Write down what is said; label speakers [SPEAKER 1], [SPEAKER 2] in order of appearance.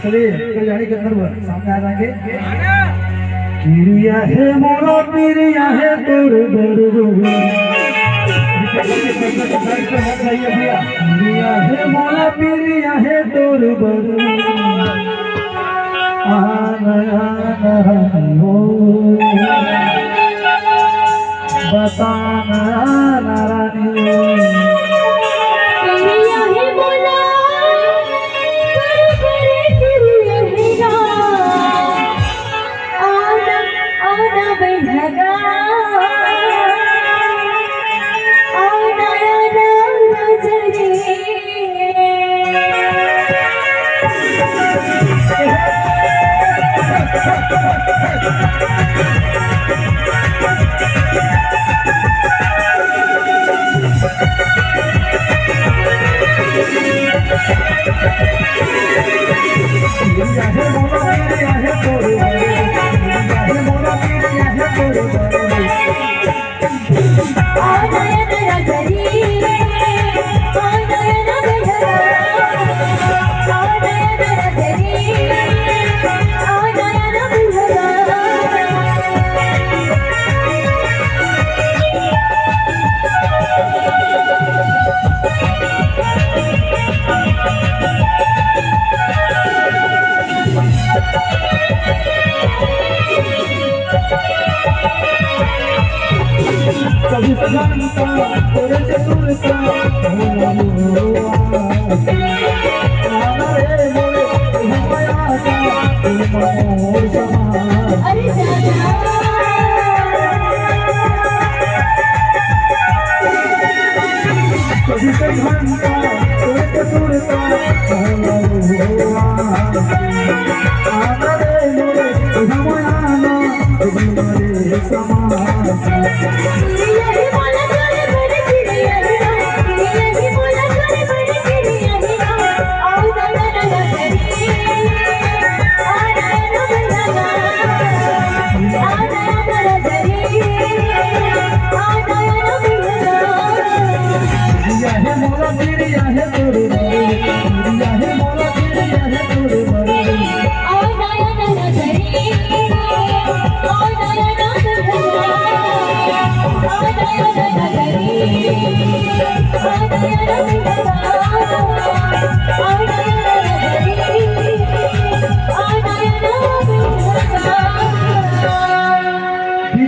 [SPEAKER 1] चलिए कल जाने के अंदर सामने आ जाएंगे। किरिया है मोरा पिरिया है तोर दरगो, किरिया है मोरा पिरिया है तोर दरगो, आना हो बताना नारानी कभी सजानता तेरे से सुनता भोला आना रे मोरे हमाया का मोर समा अरे कभी सजानता तेरे से सुनता भोला आना रे मोरे हमाया का मोर समा
[SPEAKER 2] Oh,